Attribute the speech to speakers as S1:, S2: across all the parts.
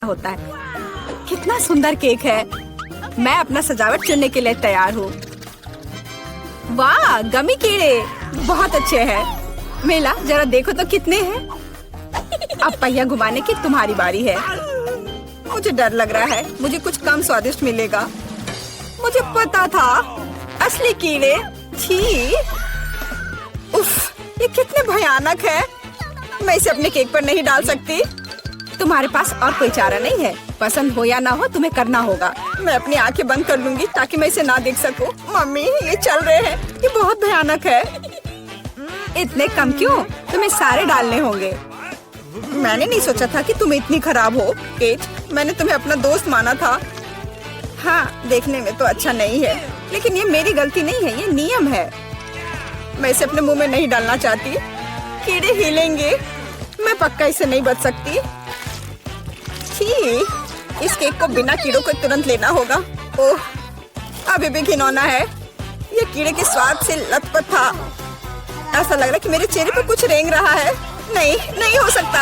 S1: होता है। कितना सुंदर केक है। मैं अपना सजावट चुनने के लिए तैयार हूँ। वाह, गमी कीड़े बहुत अच्छे हैं। मेला जरा देखो तो कितने हैं। अब पहिया घुमाने की तुम्हारी बारी है। मुझे डर लग रहा है, मुझे कुछ कम स्वादिष्ट मिलेगा। मुझे पता था, असली कीड़े। छी, उफ, ये कितने भयानक है। मैं इसे अपने केक पर नहीं डाल सकती। तुम्हारे पास और कोई चारा नहीं है। पसंद हो या ना हो, तुम्हें करना होगा। मैं अपनी आंखें बंद कर लूंगी ताकि मैं इसे ना देख सकूं। मम्मी, ये चल रहे हैं, ये बहुत भयानक है। इतने कम क्यों? तुम्हें सारे डालने होंगे। मैंने नहीं सोचा था कि तुम इतनी खराब हो। केट, मैंने तुम्हें अपना दोस्त माना था। हाँ, देखने में तो अच्छा नहीं है, लेकिन ये मेरी गलती नहीं है, ये नियम है। मैं इसे अपने मुंह में नहीं डालना चाहती। कीड़े हिलेंगे। मैं पक्का इसे नहीं बच सकती। छी, इस केक को बिना कीड़ों को तुरंत लेना होगा। ओह, अभी भी घिनौना है। ये कीड़े के स्वाद से लथपथ था। ऐसा लग रहा है कि मेरे चेहरे पर कुछ रेंग रहा है। नहीं, नहीं हो सकता।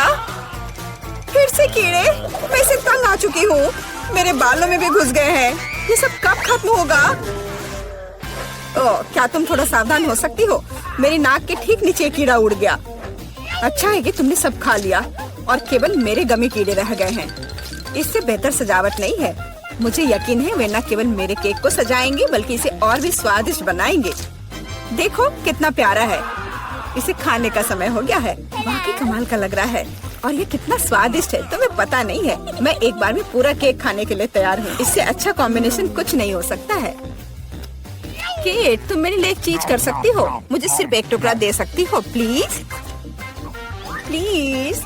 S1: फिर से कीड़े। मैं इसे तंग आ चुकी हूँ। मेरे बालों में भी घुस गए हैं। ये सब कब खत्म होगा? ओह, क्या तुम थोड़ा सावधान हो सकती हो? मेरी नाक के ठीक नीचे कीड़ा उड़ गया। अच्छा है कि तुमने सब खा लिया और केवल मेरे गमी कीड़े रह गए हैं। इससे बेहतर सजावट नहीं है। मुझे यकीन है वे न केवल मेरे केक को सजाएंगे बल्कि इसे और भी स्वादिष्ट बनाएंगे। देखो कितना प्यारा है। इसे खाने का समय हो गया है। वाकई कमाल का लग रहा है और ये कितना स्वादिष्ट है तुम्हें पता नहीं है। मैं एक बार में पूरा केक खाने के लिए तैयार हूँ। इससे अच्छा कॉम्बिनेशन कुछ नहीं हो सकता है। केट, तुम मेरे लिए एक चीज कर सकती हो। मुझे सिर्फ एक टुकड़ा दे सकती हो प्लीज? प्लीज।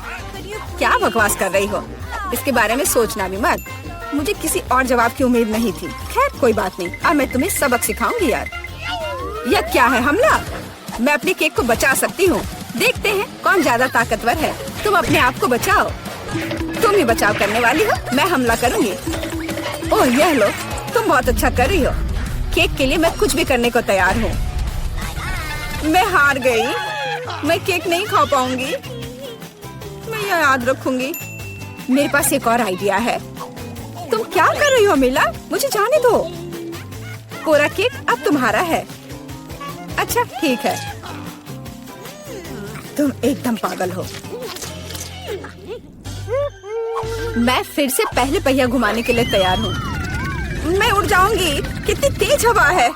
S1: क्या बकवास कर रही हो? इसके बारे में सोचना भी मत। मुझे किसी और जवाब की उम्मीद नहीं थी। खैर कोई बात नहीं, अब मैं तुम्हें सबक सिखाऊंगी यार। यह क्या है, हमला? मैं अपने केक को बचा सकती हूँ। देखते हैं कौन ज्यादा ताकतवर है। तुम अपने आप को बचाओ। तुम ही बचाव करने वाली हो, मैं हमला करूँगी। ओह यह लो, तुम बहुत अच्छा कर रही हो। केक के लिए मैं कुछ भी करने को तैयार हूँ। मैं हार गई। मैं केक नहीं खा पाऊंगी। मैं यह याद रखूंगी। मेरे पास एक और आइडिया है। तुम क्या कर रही हो मिला? मुझे जाने दो। पूरा केक अब तुम्हारा है। अच्छा ठीक है। तुम एकदम पागल हो। मैं फिर से पहले पहिया घुमाने के लिए तैयार हूँ। मैं उड़ जाऊंगी। कितनी तेज हवा है।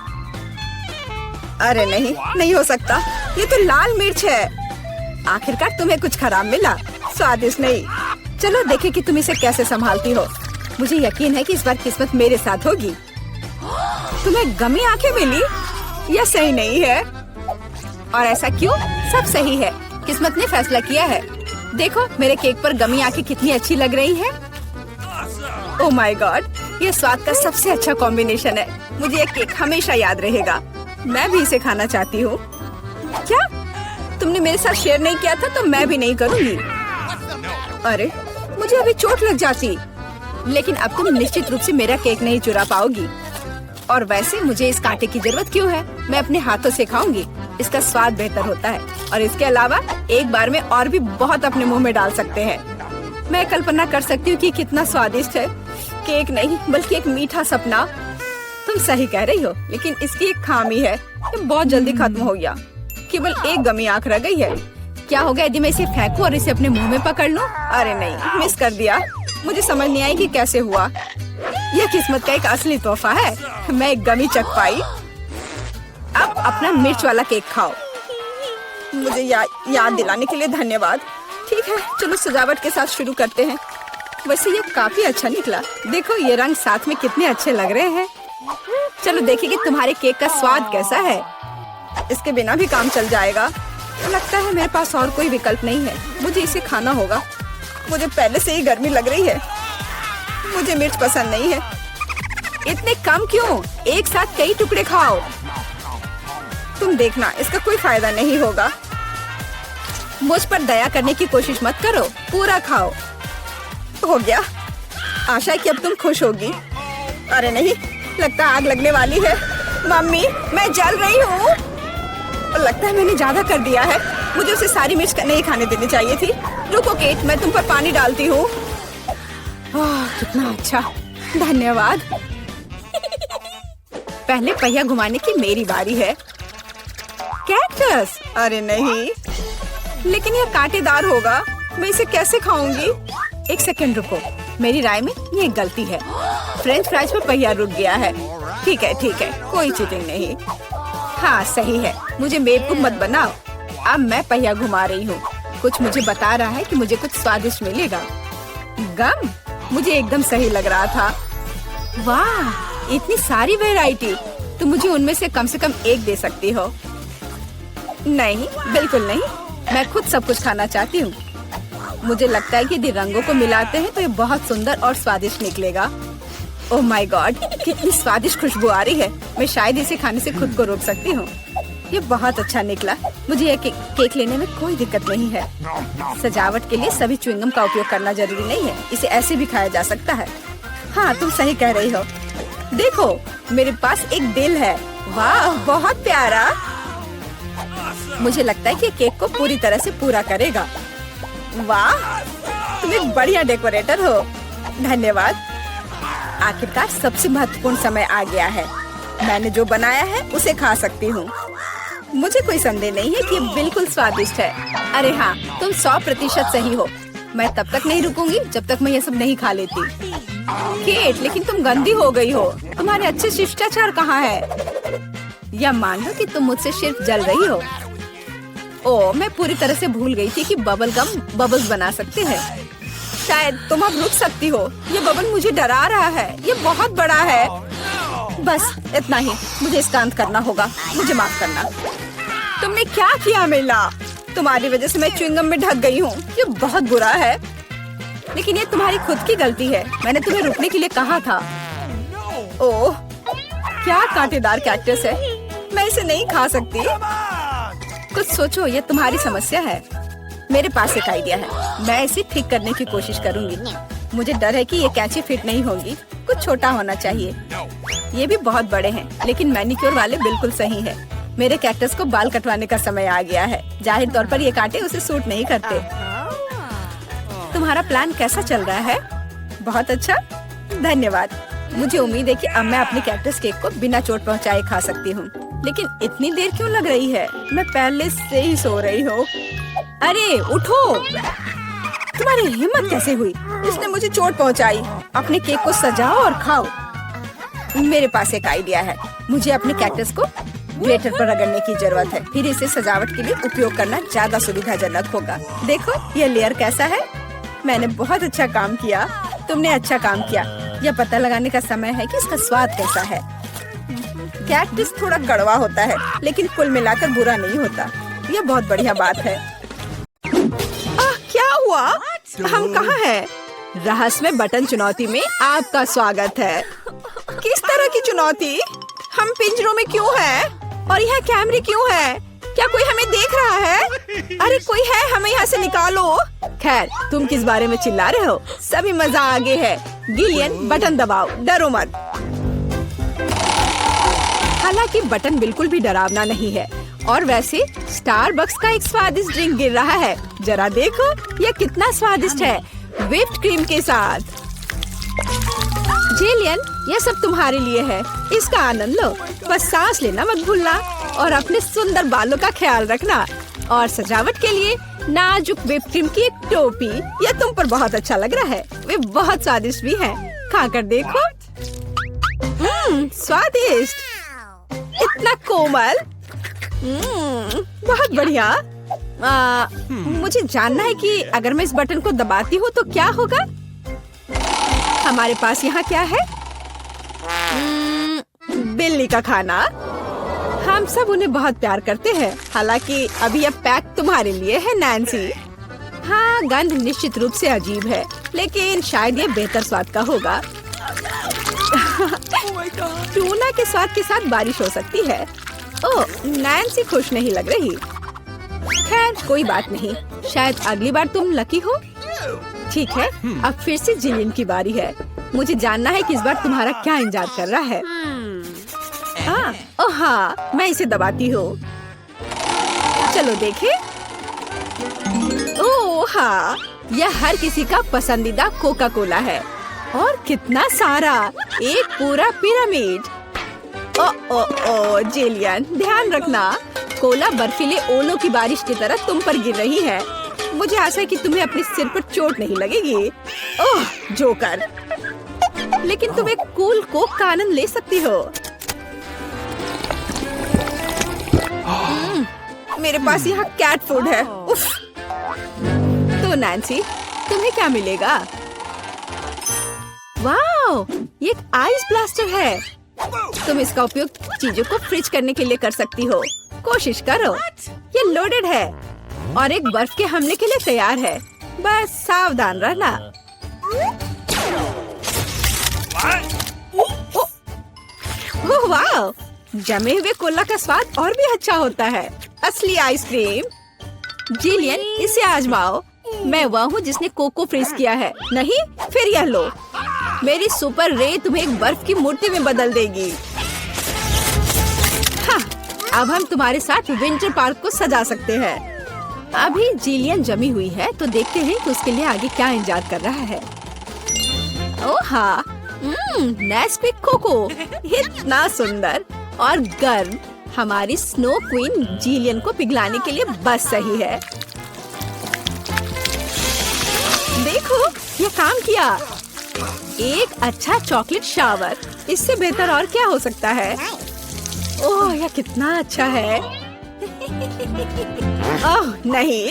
S1: अरे नहीं, नहीं हो सकता। ये तो लाल मिर्च है। आखिरकार तुम्हें कुछ खराब मिला, स्वादिष्ट नहीं। चलो देखें कि तुम इसे कैसे संभालती हो। मुझे यकीन है कि इस बार किस्मत मेरे साथ होगी। तुम्हें गमी आंखें मिली? यह सही नहीं है। और ऐसा क्यों? सब सही है। किस्मत ने फैसला किया है। देखो मेरे केक पर गमी आंखें कितनी अच्छी लग रही है। ओह माय गॉड, ये स्वाद का सबसे अच्छा कॉम्बिनेशन है। मुझे ये केक हमेशा याद रहेगा। मैं भी इसे खाना चाहती हूँ। क्या तुमने मेरे साथ शेयर नहीं किया था तो मैं भी नहीं करूँगी। अरे मुझे अभी चोट लग जाती। लेकिन अब तुम निश्चित रूप से मेरा केक नहीं चुरा पाओगी। और वैसे मुझे इस कांटे की जरूरत क्यों है? मैं अपने हाथों से खाऊंगी। इसका स्वाद बेहतर होता है और इसके अलावा एक बार में और भी बहुत अपने मुंह में डाल सकते हैं। मैं कल्पना कर सकती हूँ कि कितना स्वादिष्ट है। केक नहीं बल्कि एक मीठा सपना। तुम सही कह रही हो, लेकिन इसकी एक खामी है। ये बहुत जल्दी खत्म हो गया। केवल एक गमी आंख रह गई है। क्या होगा यदि मैं इसे फेंकूं और इसे अपने मुंह में पकड़ लूं? अरे नहीं, मिस कर दिया। मुझे समझ नहीं आई कि कैसे हुआ। यह किस्मत का एक असली तोहफा है। मैं एक गमी चख पाई। अब अपना मिर्च वाला केक खाओ। मुझे याद दिलाने के लिए धन्यवाद। ठीक है, चलो सजावट के साथ शुरू करते हैं। वैसे ये काफी अच्छा निकला। देखो ये रंग साथ में कितने अच्छे लग रहे हैं। चलो देखिए कि तुम्हारे केक का स्वाद कैसा है। इसके बिना भी काम चल जाएगा। लगता है मेरे पास और कोई विकल्प नहीं है। मुझे इसे खाना होगा। मुझे पहले से ही गर्मी लग रही है। मुझे मिर्च पसंद नहीं है। इतने कम क्यों? एक साथ कई टुकड़े खाओ। तुम देखना, इसका कोई फायदा नहीं होगा। मुझ पर दया करने की कोशिश मत करो। पूरा खाओ। हो गया। आशा है कि अब तुम खुश होगी। अरे नहीं, लगता आग लगने वाली है। मम्मी, मैं जल रही हूँ। लगता है मैंने ज्यादा कर दिया है। मुझे उसे सारी मिर्च नहीं खाने देनी चाहिए थी। रुको केट, मैं तुम पर पानी डालती हूँ। कितना अच्छा, धन्यवाद। पहले पहिया घुमाने की मेरी बारी है। कैक्टस, अरे नहीं, लेकिन यह कांटेदार होगा, मैं इसे कैसे खाऊंगी? एक सेकंड रुको, मेरी राय में ये गलती है। फ्रेंच फ्राइज पर पहिया रुक गया है। ठीक है, कोई चीटिंग नहीं। हाँ सही है, मुझे बेवकूफ मत बनाओ। अब मैं पहिया घुमा रही हूँ। कुछ मुझे बता रहा है कि मुझे कुछ स्वादिष्ट मिलेगा। गम, मुझे एकदम सही लग रहा था। वाह, इतनी सारी वैरायटी, तुम मुझे उनमें से कम एक दे सकती हो। नहीं, बिल्कुल नहीं, मैं खुद सब कुछ खाना चाहती हूँ। मुझे लगता है कि यदि रंगों को मिलाते हैं तो ये बहुत सुंदर और स्वादिष्ट निकलेगा। ओह माय गॉड, कितनी स्वादिष्ट खुशबू आ रही है। मैं शायद इसे खाने से खुद को रोक सकती हूँ। ये बहुत अच्छा निकला। मुझे यह केक लेने में कोई दिक्कत नहीं है। सजावट के लिए सभी च्युइंगम का उपयोग करना जरूरी नहीं है, इसे ऐसे भी खाया जा सकता है। हाँ, तुम सही कह रही हो। देखो, मेरे पास एक दिल है। वाह, बहुत प्यारा। मुझे लगता है कि केक को पूरी तरह से पूरा करेगा। वाह, तुम एक बढ़िया डेकोरेटर हो। धन्यवाद। आखिरकार सबसे महत्वपूर्ण समय आ गया है। मैंने जो बनाया है उसे खा सकती हूँ। मुझे कोई संदेह नहीं है कि ये बिल्कुल स्वादिष्ट है। अरे हाँ, तुम 100% सही हो। मैं तब तक नहीं रुकूंगी जब तक मैं ये सब नहीं खा लेती। केट, लेकिन तुम गंदी हो गई हो। तुम्हारे अच्छे शिष्टाचार कहाँ है? या मान लो कि तुम मुझसे सिर्फ जल रही हो। ओह, मैं पूरी तरह से भूल गई थी कि बबल गम बबल्स बना सकते हैं। शायद तुम अब रुक सकती हो। ये बबल मुझे डरा रहा है। ये बहुत बड़ा है। बस इतना ही, मुझे इसका अंत करना होगा। मुझे माफ करना। तुमने क्या किया मिला? तुम्हारी वजह से मैं च्युइंगम में ढक गई हूँ। ये बहुत बुरा है, लेकिन ये तुम्हारी खुद की गलती है। मैंने तुम्हें रुकने के लिए कहा था। ओह, क्या कांटेदार कैक्टस है। मैं इसे नहीं खा सकती। कुछ सोचो, ये तुम्हारी समस्या है। मेरे पास एक आइडिया है। मैं इसे ठीक करने की कोशिश करूंगी। मुझे डर है कि ये कैंची फिट नहीं होगी। कुछ छोटा होना चाहिए। ये भी बहुत बड़े हैं, लेकिन मैनिक्योर वाले बिल्कुल सही है। मेरे कैक्टस को बाल कटवाने का समय आ गया है। जाहिर तौर पर ये कांटे उसे सूट नहीं करते। तुम्हारा प्लान कैसा चल रहा है? बहुत अच्छा, धन्यवाद। मुझे उम्मीद है कि अब मैं अपने कैक्टस केक को बिना चोट पहुंचाए खा सकती हूँ। लेकिन इतनी देर क्यों लग रही है? मैं पहले से ही सो रही हूँ। अरे उठो, तुम्हारी हिम्मत कैसे हुई? इसने मुझे चोट पहुंचाई। अपने केक को सजाओ और खाओ। मेरे पास एक आइडिया है। मुझे अपने कैक्टस को ग्रेटर पर रगड़ने की जरूरत है। फिर इसे सजावट के लिए उपयोग करना ज्यादा सुविधाजनक होगा। देखो, ये लेयर कैसा है। मैंने बहुत अच्छा काम किया। तुमने अच्छा काम किया। यह पता लगाने का समय है कि इसका स्वाद कैसा है। कैक्टस थोड़ा कड़वा होता है, लेकिन कुल मिलाकर बुरा नहीं होता। यह बहुत बढ़िया बात है। क्या हुआ? हम कहाँ हैं? रहस्यमय बटन चुनौती में आपका स्वागत है। किस तरह की चुनौती? हम पिंजरों में क्यों हैं? और यहाँ कैमरे क्यों हैं? क्या कोई हमें देख रहा है? अरे कोई है, हमें यहाँ से निकालो। खैर, तुम किस बारे में चिल्ला रहे हो? सभी मजा आगे है। गिलियन, बटन दबाओ, डरो मत। हालांकि बटन बिल्कुल भी डरावना नहीं है। और वैसे स्टारबक्स का एक स्वादिष्ट ड्रिंक गिर रहा है। जरा देखो, यह कितना स्वादिष्ट है, व्हिप्ड क्रीम के साथ। जिलियन, यह सब तुम्हारे लिए है। इसका आनंद लो। बस सांस लेना मत भूलना और अपने सुंदर बालों का ख्याल रखना। और सजावट के लिए नाजुक व्हिप्ड क्रीम की एक टोपी। यह तुम पर बहुत अच्छा लग रहा है। वे बहुत स्वादिष्ट भी हैं। खाकर देखो। स्वादिष्ट, इतना कोमल। बहुत बढ़िया। मुझे जानना है कि अगर मैं इस बटन को दबाती हूँ तो क्या होगा। हमारे पास यहाँ क्या है? बिल्ली का खाना। हम सब उन्हें बहुत प्यार करते हैं। हालांकि अभी यह पैक तुम्हारे लिए है, नैन्सी। हाँ, गंध निश्चित रूप से अजीब है, लेकिन शायद ये बेहतर स्वाद का होगा। टूना के स्वाद के साथ बारिश हो सकती है। ओह, नैन्सी खुश नहीं लग रही। खैर, कोई बात नहीं। शायद अगली बार तुम लकी हो। ठीक है, अब फिर से जिलियन की बारी है। मुझे जानना है कि इस बार तुम्हारा क्या इंतजार कर रहा है। ओह हाँ, मैं इसे दबाती हूँ। चलो देखें। ओह हाँ, यह हर किसी का पसंदीदा कोका कोला है। और कितना सारा, एक पूरा पिरामिड। ओ ओ ओ जेलियन, ध्यान रखना, कोला बर्फीले ओलों की बारिश की तरह तुम पर गिर रही है। मुझे आशा है कि तुम्हें अपने सिर पर चोट नहीं लगेगी। ओह जोकर, लेकिन तुम एक कूल कोक का आनंद ले सकती हो। मेरे पास यहाँ कैट फूड है। उफ। तो नैन्सी, तुम्हें क्या मिलेगा? वाओ, ये एक आइस ब्लास्टर है। तुम इसका उपयोग चीजों को फ्रीज करने के लिए कर सकती हो। कोशिश करो। ये लोडेड है और एक बर्फ के हमले के लिए तैयार है। बस सावधान रहना। ओह वाह, जमे हुए कोला का स्वाद और भी अच्छा होता है। असली आइसक्रीम। जिलियन, इसे आजमाओ। मैं वह हूँ जिसने कोको फ्रीज किया है। नहीं, फिर यह लो। मेरी सुपर रे तुम्हें एक बर्फ की मूर्ति में बदल देगी। हाँ, अब हम तुम्हारे साथ विंटर पार्क को सजा सकते हैं। अभी जिलियन जमी हुई है, तो देखते हैं कि उसके लिए आगे क्या इंतजार कर रहा है। ओह हाँ, नेस्क्विक कोको, इतना सुंदर और गर्म। हमारी स्नो क्वीन जिलियन को पिघलाने के लिए बस सही है। देखो, ये काम किया। एक अच्छा चॉकलेट शावर, इससे बेहतर और क्या हो सकता है? ओह, यह कितना अच्छा है। ओह नहीं,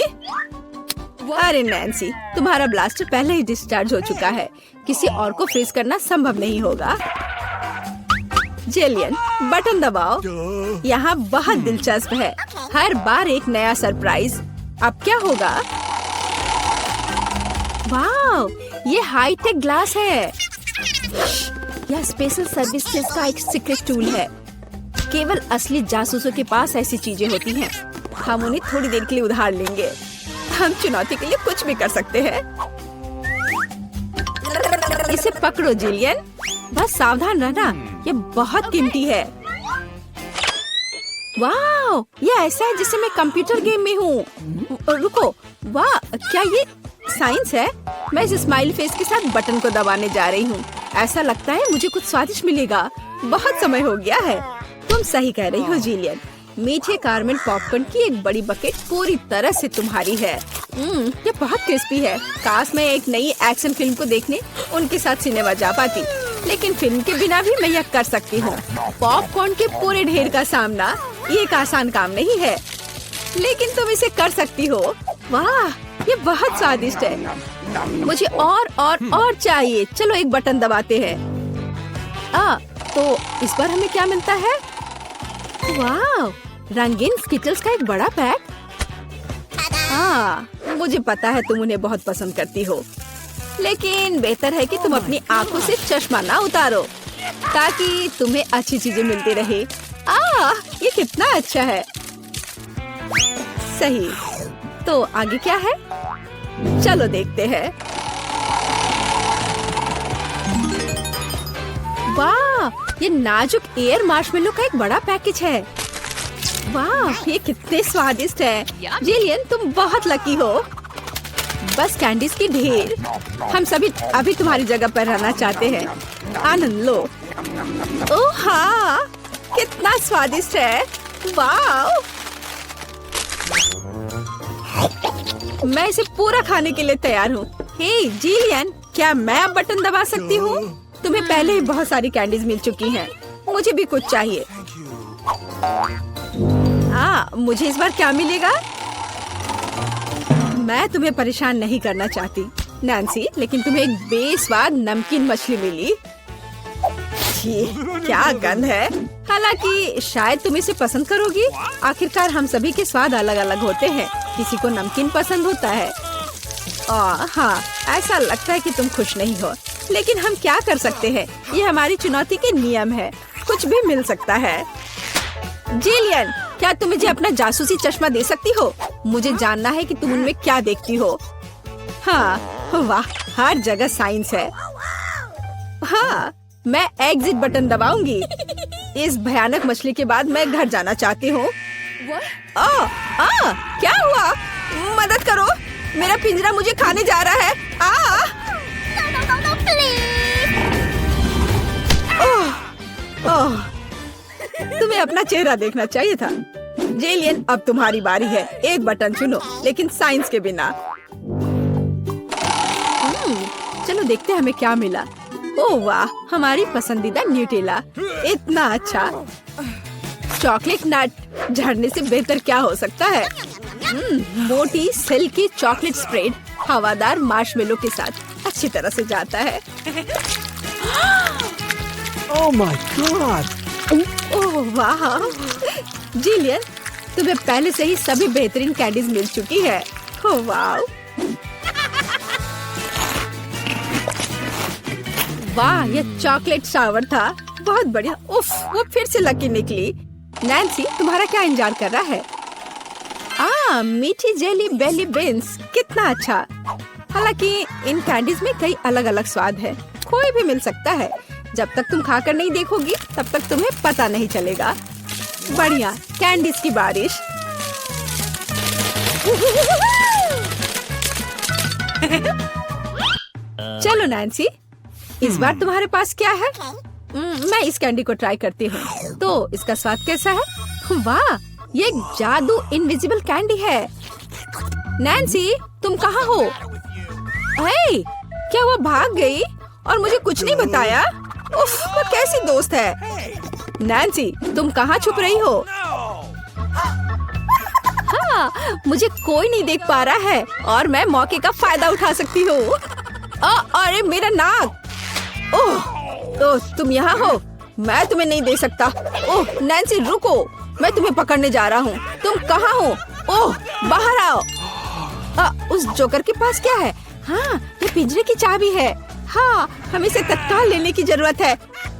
S1: अरे नैन्सी, तुम्हारा ब्लास्टर पहले ही डिस्चार्ज हो चुका है। किसी और को फ्रीज करना संभव नहीं होगा। जेलियन, बटन दबाओ। यहाँ बहुत दिलचस्प है। हर बार एक नया सरप्राइज। अब क्या होगा? वाओ, ये हाई टेक ग्लास है। यह स्पेशल सर्विसेज का एक सीक्रेट टूल है। केवल असली जासूसों के पास ऐसी चीजें होती हैं। हम उन्हें थोड़ी देर के लिए उधार लेंगे। हम चुनौती के लिए कुछ भी कर सकते हैं। इसे पकड़ो जिलियन, बस सावधान रहना, ये बहुत कीमती है। वाह, ये ऐसा है जैसे मैं कंप्यूटर गेम में हूँ। रुको, वाह, क्या ये साइंस है? मैं इस स्माइल फेस के साथ बटन को दबाने जा रही हूँ। ऐसा लगता है मुझे कुछ स्वादिष्ट मिलेगा। बहुत समय हो गया है। तुम सही कह रही हो जिलियन। मीठे कारमेल पॉपकॉर्न की एक बड़ी बकेट पूरी तरह से तुम्हारी है। ये बहुत क्रिस्पी है। काश मैं एक नई एक्शन फिल्म को देखने उनके साथ सिनेमा जा पाती, लेकिन फिल्म के बिना भी मैं यह कर सकती हूँ। पॉपकॉर्न के पूरे ढेर का सामना ये एक आसान काम नहीं है, लेकिन तुम इसे कर सकती हो। वाह, ये बहुत स्वादिष्ट है। मुझे और चाहिए। चलो एक बटन दबाते हैं। तो इस बार हमें क्या मिलता है? वाह, रंगीन स्किटल्स का एक बड़ा पैक। हाँ, मुझे पता है तुम उन्हें बहुत पसंद करती हो, लेकिन बेहतर है कि तुम अपनी आंखों से चश्मा ना उतारो, ताकि तुम्हें अच्छी चीजें मिलती रहे। ये कितना अच्छा है। सही। तो आगे क्या है? चलो देखते हैं। वाह, ये नाजुक एयर मार्शमेलो का एक बड़ा पैकेज है। वाह, ये कितने स्वादिष्ट है। जिलियन, तुम बहुत लकी हो। बस कैंडीज की ढेर। हम सभी अभी तुम्हारी जगह पर रहना चाहते हैं। आनंद लो। ओह हाँ, कितना स्वादिष्ट है। वाह, मैं इसे पूरा खाने के लिए तैयार हूँ। हे जिलियन, क्या मैं अब बटन दबा सकती हूँ? तुम्हें पहले ही बहुत सारी कैंडीज मिल चुकी हैं। मुझे भी कुछ चाहिए। मुझे इस बार क्या मिलेगा? मैं तुम्हें परेशान नहीं करना चाहती नैन्सी, लेकिन तुम्हें एक बेस्वाद नमकीन मछली मिली। क्या गंध है। हालांकि शायद तुम इसे पसंद करोगी। आखिरकार हम सभी के स्वाद अलग अलग होते हैं। किसी को नमकीन पसंद होता है। हाँ, ऐसा लगता है कि तुम खुश नहीं हो, लेकिन हम क्या कर सकते हैं? ये हमारी चुनौती के नियम है। कुछ भी मिल सकता है। जिलियन, क्या तुम मुझे अपना जासूसी चश्मा दे सकती हो? मुझे जानना है कि तुम उनमें क्या देखती हो। हाँ, वाह, हर जगह साइंस है। हाँ, मैं एग्जिट बटन दबाऊंगी। इस भयानक मछली के बाद मैं घर जाना चाहती हूँ। क्या हुआ? मदद करो, मेरा पिंजरा मुझे खाने जा रहा है।
S2: No, please.
S1: अपना चेहरा देखना चाहिए था। जेलियन, अब तुम्हारी बारी है। एक बटन चुनो, लेकिन साइंस के बिना। चलो देखते हैं हमें क्या मिला। ओह वाह, हमारी पसंदीदा न्यूटेला। इतना अच्छा। चॉकलेट नट, झड़ने से बेहतर क्या हो सकता है। मोटी सिल्की चॉकलेट स्प्रेड हवादार मार्शमेलो के साथ अच्छी तरह से जाता है।
S2: Oh my God!
S1: ओह वाह, जिलियन, तुम्हें पहले से ही सभी बेहतरीन कैंडीज मिल चुकी है। ओह वाह, वाह, ये चॉकलेट शावर था। बहुत बढ़िया। उफ, वो फिर से लकी निकली। नैन्सी, तुम्हारा क्या इंतजार कर रहा है? मीठी जेली बेली बीन्स, कितना अच्छा। हालांकि इन कैंडीज में कई अलग अलग स्वाद है। कोई भी मिल सकता है। जब तक तुम खाकर नहीं देखोगी तब तक तुम्हें पता नहीं चलेगा। बढ़िया, कैंडीज की बारिश। चलो नैन्सी, इस बार तुम्हारे पास क्या है? मैं इस कैंडी को ट्राई करती हूँ। तो इसका स्वाद कैसा है? वाह, ये एक जादू इनविजिबल कैंडी है। नैन्सी, तुम कहाँ हो? हे, क्या वो भाग गई और मुझे कुछ नहीं बताया? उफ, वो कैसी दोस्त है। नैन्सी, तुम कहाँ छुप रही हो? हाँ, मुझे कोई नहीं देख पा रहा है और मैं मौके का फायदा उठा सकती हूँ। अरे मेरा नाक। ओह, तुम यहाँ हो। मैं तुम्हें नहीं दे सकता। ओह नैन्सी, रुको, मैं तुम्हें पकड़ने जा रहा हूँ। तुम कहाँ हो? ओह, बाहर आओ। उस जोकर के पास क्या है? हाँ, ये पिंजरे की चाबी है। हाँ, हमें इसे तत्काल लेने की जरूरत है।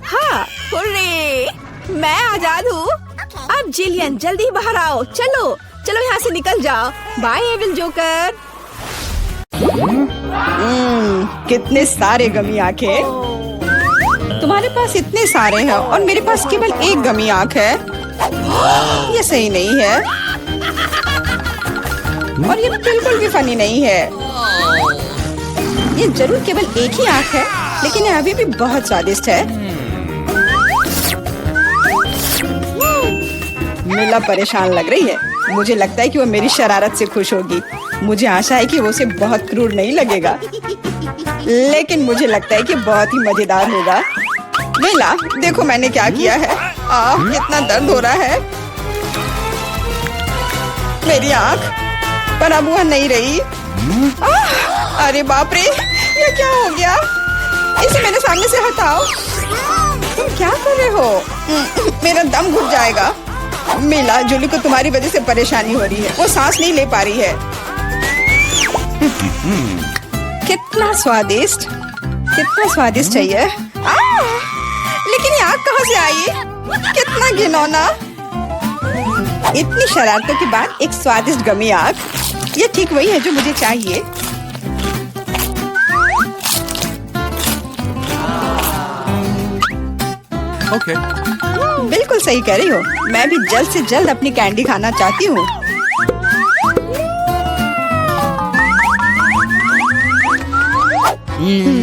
S1: हाँ, हुर्रे, मैं आजाद हूँ। अब जिलियन, जल्दी बाहर आओ। चलो चलो, यहाँ से निकल जाओ। Bye evil joker. कितने सारे गमी आंखें। तुम्हारे पास इतने सारे हैं और मेरे पास केवल एक गमी आंख है। ये सही नहीं है और ये बिल्कुल भी फनी नहीं है। ये जरूर केवल एक ही आंख है, लेकिन ये अभी भी बहुत स्वादिष्ट है। मिला परेशान लग रही है। मुझे लगता है कि वो मेरी शरारत से खुश होगी। मुझे आशा है कि वो उसे बहुत क्रूर नहीं लगेगा, लेकिन मुझे लगता है कि बहुत ही मजेदार होगा। मिला, देखो मैंने क्या किया है। कितना दर्द हो रहा है। मेरी आंख, पर अब वह नहीं रही। अरे बाप रे, ये क्या हो गया? इसे मेरे सामने से हटाओ। तुम क्या कर रहे हो? मेरा दम घुट जाएगा। मिला, जूली को तुम्हारी वजह से परेशानी हो रही है। वो सांस नहीं ले पा रही है। कितना स्वादिष्ट, कितना स्वादिष्ट है ये। लेकिन ये आग कहाँ से आई? कितना घिनौना। इतनी शरारतों के बाद एक स्वादिष्ट गमी आग। ये ठीक वही है जो मुझे चाहिए।
S2: Okay.
S1: बिल्कुल सही कह रही हो। मैं भी जल्द से जल्द अपनी कैंडी खाना चाहती हूँ।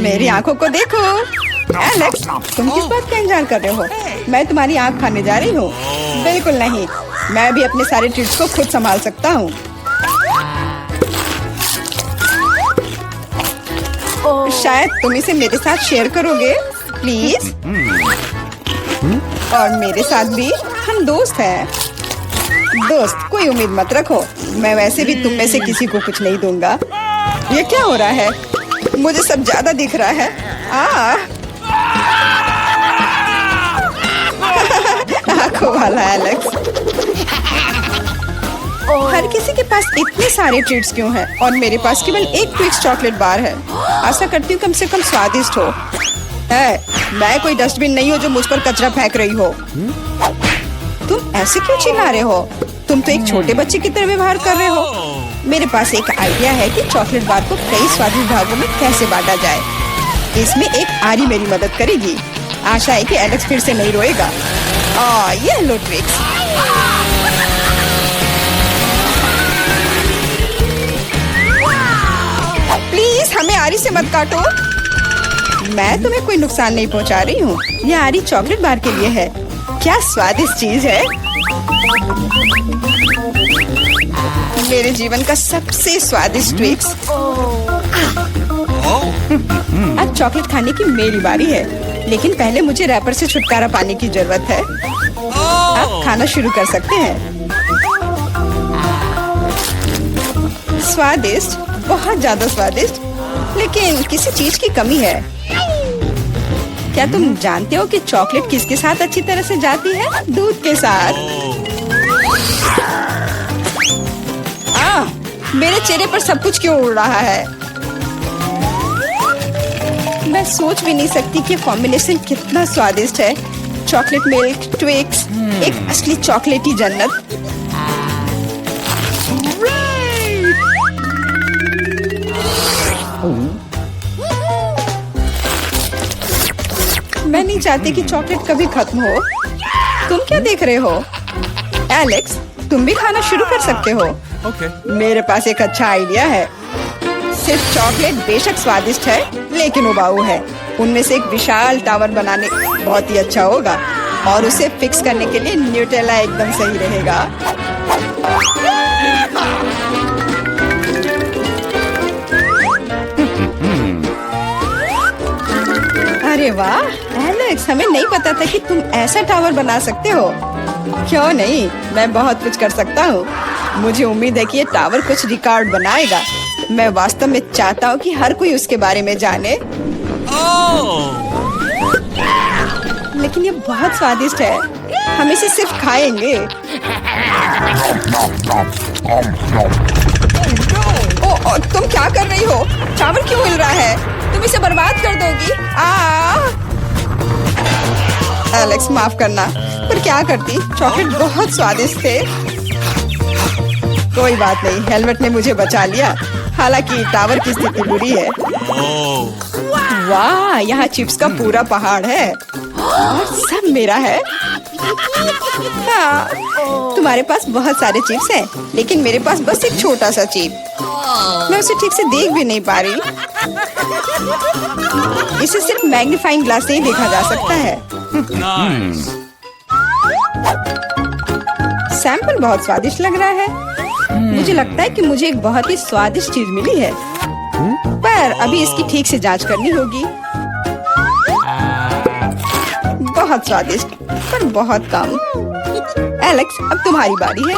S1: मेरी आंखों को देखो। एलेक्स, तुम किस बात का इंतजार कर रहे हो? मैं तुम्हारी आंख खाने जा रही हूँ। बिल्कुल नहीं, मैं भी अपने सारे ट्रीट्स को खुद संभाल सकता हूँ। शायद तुम इसे मेरे साथ शेयर करोगे, प्लीज। और मेरे साथ भी, हम दोस्त हैं। दोस्त, कोई उम्मीद मत रखो। मैं वैसे भी तुम में से किसी को कुछ नहीं दूंगा। ये क्या हो रहा है? मुझे सब ज्यादा दिख रहा है। आंखों वाला एलेक्स। हर किसी के पास इतने सारे ट्रीट्स क्यों हैं और मेरे पास केवल एक ट्विक्स चॉकलेट बार है। आशा करती हूँ कम से कम स्वादिष्ट हो। मैं कोई डस्टबिन नहीं हूँ जो मुझ पर कचरा फेंक रही हो। तुम ऐसे क्यों चिल्ला रहे हो? तुम तो एक छोटे बच्चे की तरह व्यवहार कर रहे हो। मेरे पास एक आइडिया है कि चॉकलेट बार को कई स्वादिष्ट भागों में कैसे बांटा जाए। इसमें एक आरी मेरी मदद करेगी। आशा है कि एलेक्स फिर से नहीं रोएगा। ये लो ट्विक्स। प्लीज हमें आरी से मत काटो। मैं तुम्हें कोई नुकसान नहीं पहुंचा रही हूँ। ये आरी चॉकलेट बार के लिए है। क्या स्वादिष्ट चीज है। मेरे जीवन का सबसे स्वादिष्ट ट्विक्स। अब चॉकलेट खाने की मेरी बारी है, लेकिन पहले मुझे रैपर से छुटकारा पाने की जरूरत है। आप खाना शुरू कर सकते हैं। स्वादिष्ट, बहुत ज्यादा स्वादिष्ट, लेकिन किसी चीज की कमी है। क्या तुम जानते हो कि चॉकलेट किसके साथ अच्छी तरह से जाती है? दूध के साथ। मेरे चेहरे पर सब कुछ क्यों उड़ रहा है? मैं सोच भी नहीं सकती कि कॉम्बिनेशन कितना स्वादिष्ट है। चॉकलेट मिल्क ट्विक्स, एक असली चॉकलेटी जन्नत। मैं नहीं चाहती कि चॉकलेट कभी खत्म हो। तुम क्या देख रहे हो? एलेक्स, तुम भी खाना शुरू कर सकते हो।
S2: Okay.
S1: मेरे पास एक अच्छा आइडिया है। सिर्फ चॉकलेट बेशक स्वादिष्ट है, लेकिन उबाऊ है। उनमें से एक विशाल टावर बनाने बहुत ही अच्छा होगा, और उसे फिक्स करने के लिए न्यूटेला एकदम सही रहेगा। अरे वाह एलेक्स, हमें नहीं पता था कि तुम ऐसा टावर बना सकते हो। क्यों नहीं, मैं बहुत कुछ कर सकता हूँ। मुझे उम्मीद है कि ये टावर कुछ रिकॉर्ड बनाएगा। मैं वास्तव में चाहता हूँ कि हर कोई उसके बारे में जाने। लेकिन ये बहुत स्वादिष्ट है, हम इसे सिर्फ खाएंगे। ओ, तुम क्या कर रही हो? टावर क्यों हिल रहा है? तुम इसे बर्बाद कर दोगी। एलेक्स, माफ करना, पर क्या करती? चॉकलेट बहुत स्वादिष्ट थे। कोई बात नहीं, हेलमेट ने मुझे बचा लिया। हालांकि टावर की स्थिति बुरी है। वाह, यहाँ चिप्स का पूरा पहाड़ है और सब मेरा है। हाँ, तुम्हारे पास बहुत सारे चिप्स हैं, लेकिन मेरे पास बस एक छोटा सा चिप। मैं उसे ठीक से देख भी नहीं पा रही। इसे सिर्फ मैग्नीफाइंग ग्लास से ही देखा जा सकता है। सैंपल बहुत स्वादिष्ट लग रहा है। मुझे लगता है कि मुझे एक बहुत ही स्वादिष्ट चीज मिली है, पर अभी इसकी ठीक से जांच करनी होगी। बहुत स्वादिष्ट, पर बहुत कम। एलेक्स, अब तुम्हारी बारी है।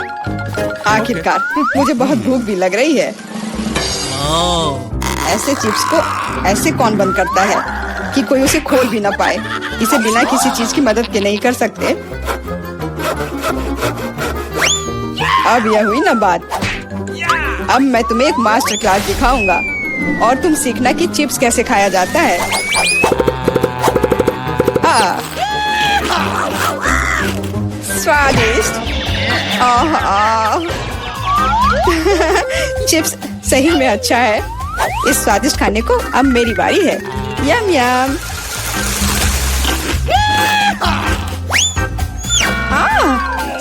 S1: आखिरकार मुझे बहुत भूख भी लग रही है। ऐसे चिप्स को ऐसे कौन बंद करता है कि कोई उसे खोल भी ना पाए? इसे बिना किसी चीज की मदद के नहीं कर सकते। अब यह हुई ना बात। अब मैं तुम्हें एक मास्टर क्लास दिखाऊंगा और तुम सीखना कि चिप्स कैसे खाया जाता है। स्वादिष्ट। चिप्स सही में अच्छा है। इस स्वादिष्ट खाने को अब मेरी बारी है। यम यम।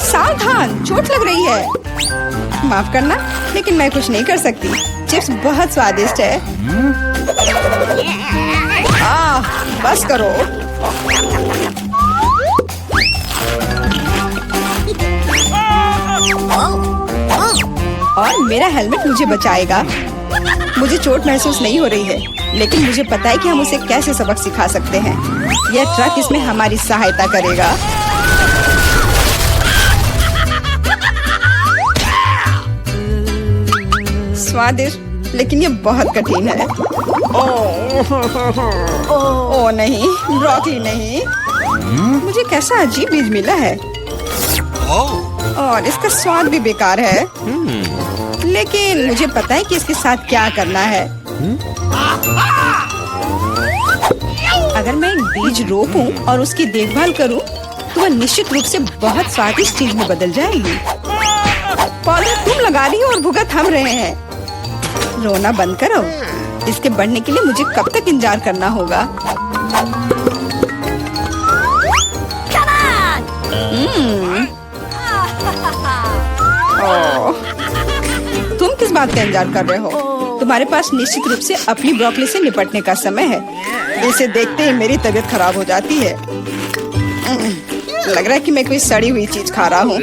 S1: सावधान, चोट लग रही है। माफ करना, लेकिन मैं कुछ नहीं कर सकती। चिप्स बहुत स्वादिष्ट है। बस करो। और मेरा हेलमेट मुझे बचाएगा। मुझे चोट महसूस नहीं हो रही है, लेकिन मुझे पता है कि हम उसे कैसे सबक सिखा सकते हैं। यह ट्रक इसमें हमारी सहायता करेगा। स्वादिष्ट, लेकिन ये बहुत कठिन है। ओ नहीं, ब्रोकली नहीं। मुझे कैसा अजीब बीज मिला है और इसका स्वाद भी बेकार है। लेकिन मुझे पता है कि इसके साथ क्या करना है। अगर मैं एक बीज रोपूं और उसकी देखभाल करूं, तो वह निश्चित रूप से बहुत स्वादिष्ट चीज में बदल जाएगी। पौधा तुम लगा रही हो और भुगत हम रहे हैं। रोना बंद करो। इसके बढ़ने के लिए मुझे कब तक इंतजार करना होगा? तुम किस बात का इंतजार कर रहे हो? तुम्हारे पास निश्चित रूप से अपनी ब्रोकली से निपटने का समय है। इसे देखते ही मेरी तबीयत खराब हो जाती है। लग रहा है कि मैं कोई सड़ी हुई चीज खा रहा हूँ।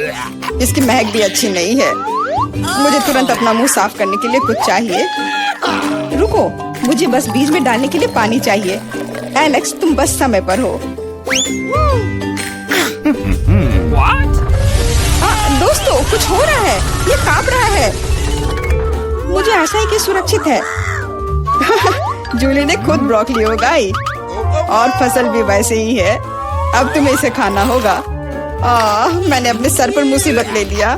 S1: इसकी महक भी अच्छी नहीं है। मुझे तुरंत अपना मुंह साफ करने के लिए कुछ चाहिए। रुको, मुझे बस बीज में डालने के लिए पानी चाहिए। एलेक्स, तुम बस समय पर हो। दोस्तों, कुछ हो रहा है। ये कांप रहा है। मुझे आशा है कि सुरक्षित है। जूली ने खुद ब्रोकली उगाई और फसल भी वैसे ही है। अब तुम्हें इसे खाना होगा। मैंने अपने सर पर मुसीबत ले लिया।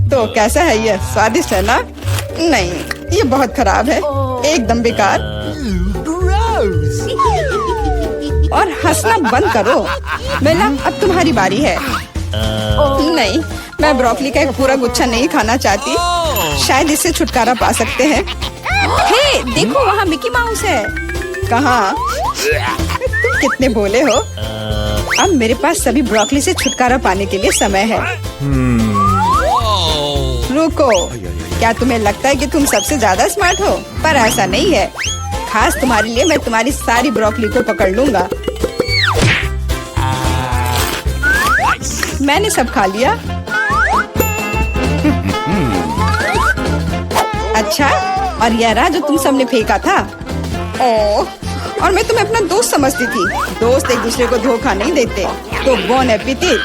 S1: तो कैसा है ये? स्वादिष्ट है ना? नहीं, ये बहुत खराब है, एकदम बेकार। और हंसना बंद करो। बेला, अब तुम्हारी बारी है। नहीं, मैं ब्रोकली का एक पूरा गुच्छा नहीं खाना चाहती। शायद इससे छुटकारा पा सकते हैं। हे, देखो, वहाँ मिकी माउस है। कहाँ? तुम कितने भोले हो। अब मेरे पास सभी ब्रोकली से छुटकारा पाने के लिए समय है। रुको, क्या तुम्हें लगता है कि तुम सबसे ज्यादा स्मार्ट हो? पर ऐसा नहीं है। खास तुम्हारे लिए मैं तुम्हारी सारी ब्रोकली को पकड़ लूंगा। मैंने सब खा लिया। अच्छा, और यह रहा जो तुम सबने फेंका था। ओह, और मैं तुम्हें अपना दोस्त समझती थी। दोस्त एक दूसरे को धोखा नहीं देते। तो बोन एपेटिट।